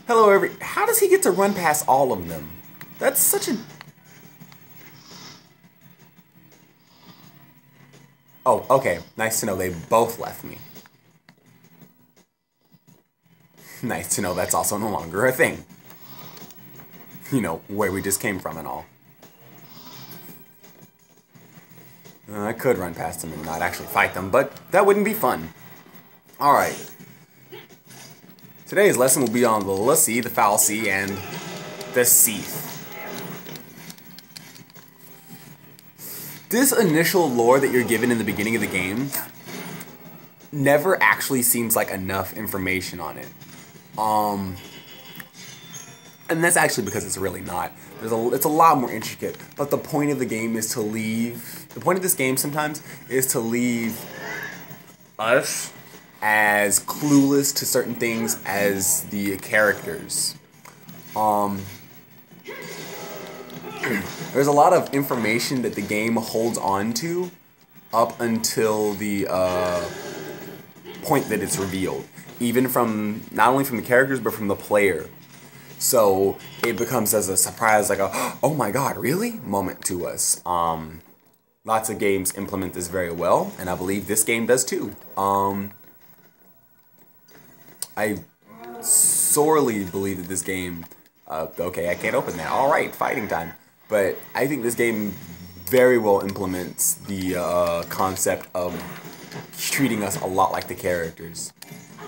Hello, how does he get to run past all of them? That's such a... Oh, okay. Nice to know they both left me. Nice to know that's also no longer a thing. You know, where we just came from and all. I could run past them and not actually fight them, but that wouldn't be fun. Alright. Today's lesson will be on the Cie, the Fal Cie, and the Cieth. This initial lore that you're given in the beginning of the game never actually seems like enough information on it. And that's actually because it's really not. It's a lot more intricate, but the point of the game is to leave... The point of this game sometimes is to leave us as clueless to certain things as the characters. There's a lot of information that the game holds on to up until the point that it's revealed. Even from, not only from the characters, but from the player. So it becomes as a surprise, like a, oh my god, really? Moment to us. Lots of games implement this very well, and I believe this game does too. I sorely believe that this game, okay, I can't open that. Alright, fighting time. But I think this game very well implements the concept of treating us a lot like the characters,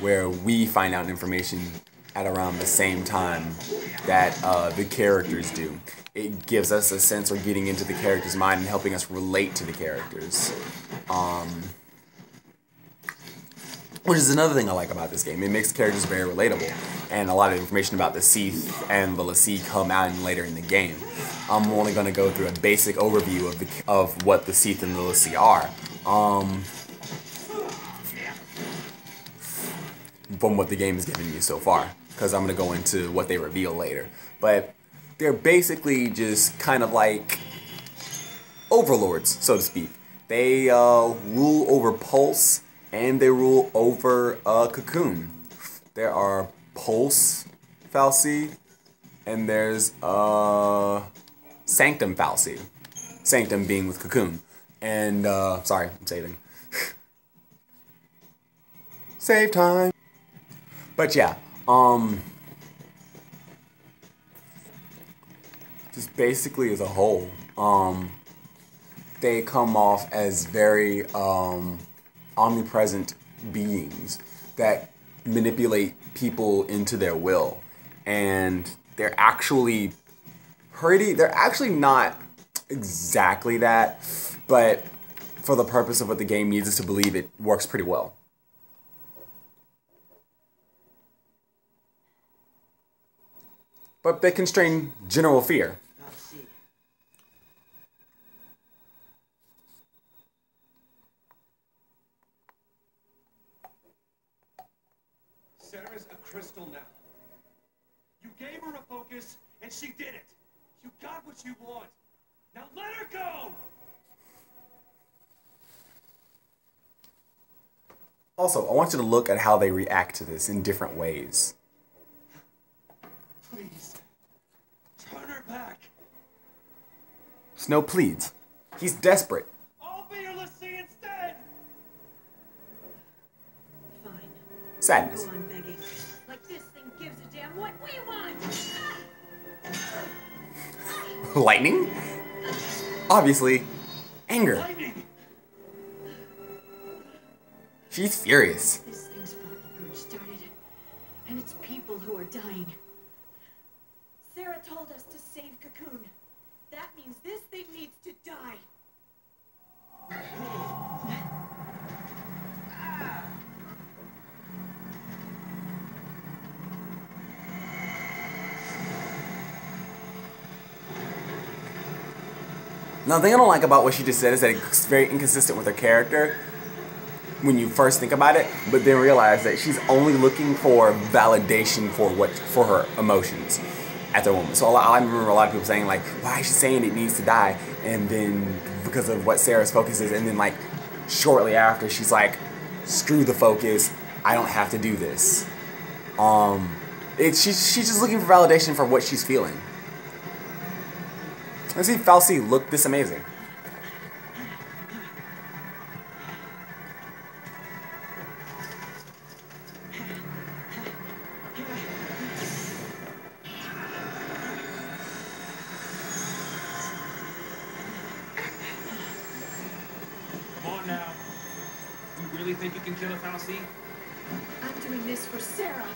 where we find out information at around the same time that the characters do. It gives us a sense of getting into the character's mind and helping us relate to the characters. Which is another thing I like about this game. It makes characters very relatable. And a lot of information about the Cieth and the Cie come out later in the game. I'm only going to go through a basic overview of what the Cieth and the Cie are. From what the game has given you so far. Because I'm going to go into what they reveal later. But they're basically just kind of like overlords, so to speak. They rule over Pulse, and they rule over Cocoon. There are Pulse Fal Cie, and there's Sanctum Fal Cie. Sanctum being with Cocoon. And, sorry, I'm saving. Save time. But yeah, just basically as a whole, they come off as very omnipresent beings that manipulate people into their will, and they're actually not exactly that, but for the purpose of what the game needs us to believe, it works pretty well. But they constrain general fear. Sarah's a crystal now. You gave her a focus, and she did it. You got what you want. Now let her go! Also, I want you to look at how they react to this in different ways. Please, turn her back. Snow pleads. He's desperate. I'll be your Cie instead! Fine. Sadness. Go on begging. Like this thing gives a damn what we want! Lightning? Obviously, anger. Lightning! She's furious. This thing's fault the purge started. And it's people who are dying. Sarah told us to save Cocoon. That means this thing needs to die. Now, the thing I don't like about what she just said is that it's very inconsistent with her character when you first think about it, but then realize that she's only looking for validation for her emotions at the moment. So I remember a lot of people saying, like, why is she saying it needs to die? And then because of what Sarah's focus is, and then like shortly after she's like, screw the focus, I don't have to do this. She's just looking for validation for what she's feeling. Let's see Fal Cie look this amazing. Come on now. You really think you can kill a Fal Cie? I'm doing this for Sarah.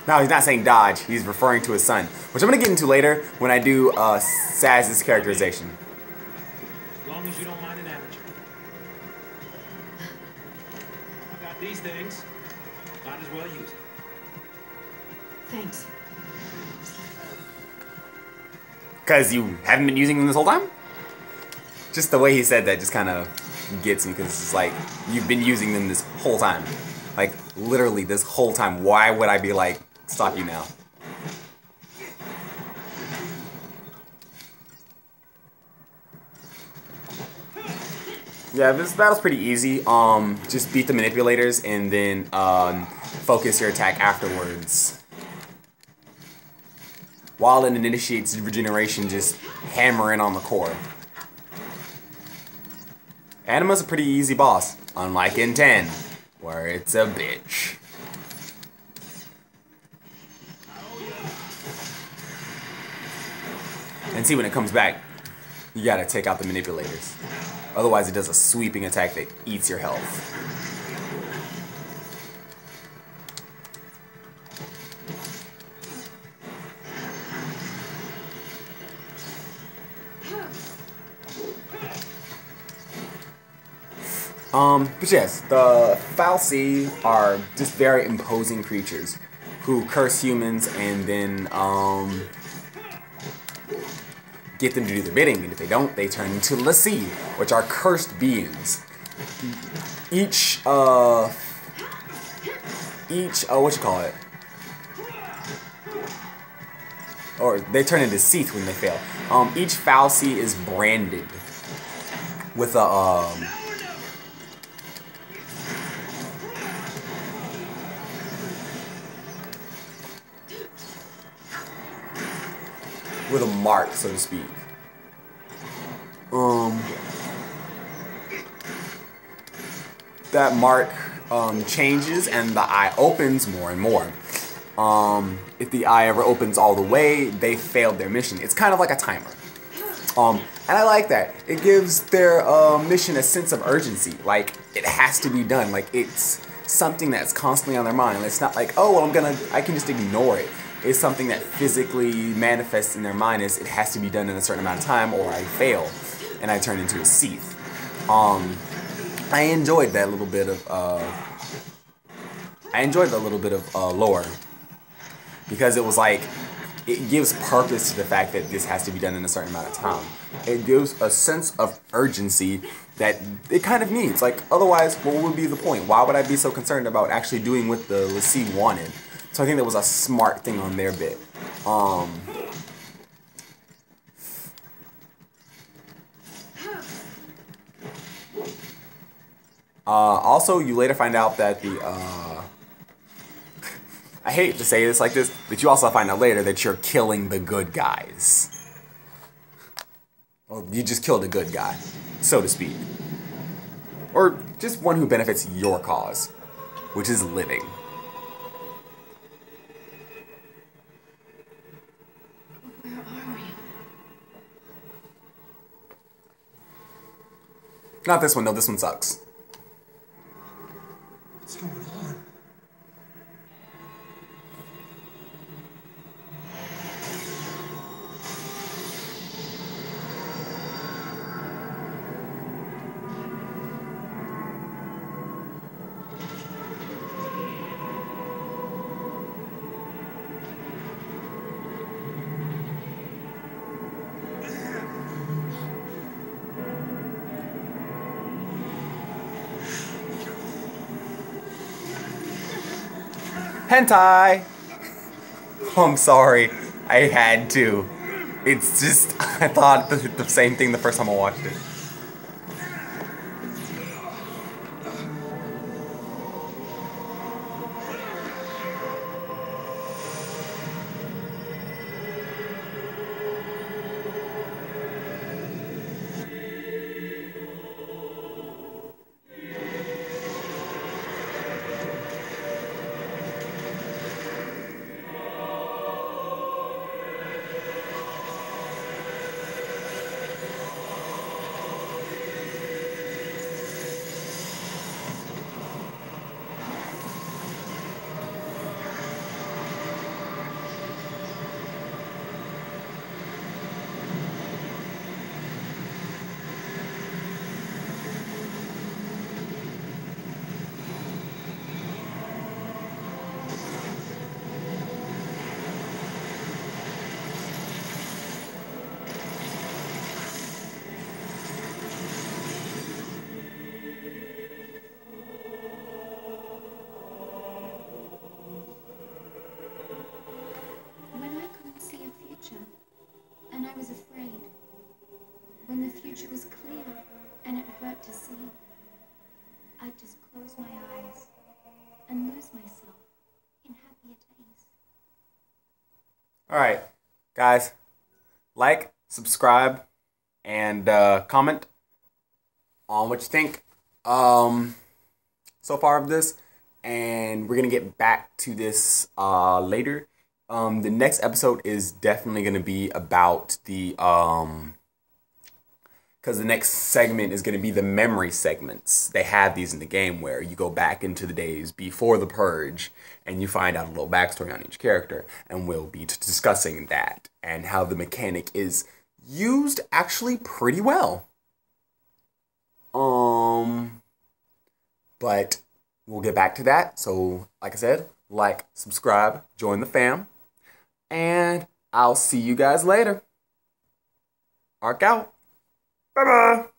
No, he's not saying dodge. He's referring to his son, which I'm going to get into later when I do Saz's characterization. As long as you don't mind an amateur. I got these things. Might as well use them. Thanks. Because you haven't been using them this whole time? Just the way he said that just kind of gets me, because it's like, you've been using them this whole time. Like, literally this whole time. Why would I be like, stop you now? Yeah, this battle's pretty easy. Just beat the manipulators and then focus your attack afterwards. While it initiates regeneration, just hammer in on the core. Anima's a pretty easy boss, unlike in 10, where it's a bitch. And see, when it comes back, you gotta take out the manipulators. Otherwise, it does a sweeping attack that eats your health. But yes, the Fal Cie are just very imposing creatures who curse humans and then, get them to do their bidding, and if they don't, they turn into Fal Cie, which are cursed beings. Each, what you call it? Or they turn into Cieth when they fail. Each Fal Cie is branded with a, with a mark, so to speak. That mark changes and the eye opens more and more. If the eye ever opens all the way, they failed their mission. It's kind of like a timer. And I like that. It gives their mission a sense of urgency. Like, it has to be done. Like, it's something that's constantly on their mind. It's not like, oh, well, I can just ignore it. It's something that physically manifests in their mind as it has to be done in a certain amount of time or I fail and I turn into a Cieth. I enjoyed that little bit of lore because it was like, it gives purpose to the fact that this has to be done in a certain amount of time. It gives a sense of urgency that it kind of needs. Like, otherwise, what would be the point? Why would I be so concerned about actually doing what the Fal Cie wanted? So I think that was a smart thing on their bit. Also, you later find out that the, I hate to say this like this, but you also find out later that you're killing the good guys. Well, you just killed a good guy, so to speak. Or just one who benefits your cause, which is living. Where are we? Not this one, no, this one sucks. What's going on? Hentai! Oh, I'm sorry. I had to. It's just, I thought the same thing the first time I watched it. future was clear, and it hurt to see. I'd just close my eyes and lose myself in happier days. Alright, guys, like, subscribe, and comment on what you think so far of this. And we're going to get back to this later. The next episode is definitely going to be about the because the next segment is going to be the memory segments. They have these in the game where you go back into the days before the Purge and you find out a little backstory on each character, and we'll be discussing that and how the mechanic is used actually pretty well. But we'll get back to that. So, like I said, like, subscribe, join the fam, and I'll see you guys later. Arc out. Bye-bye.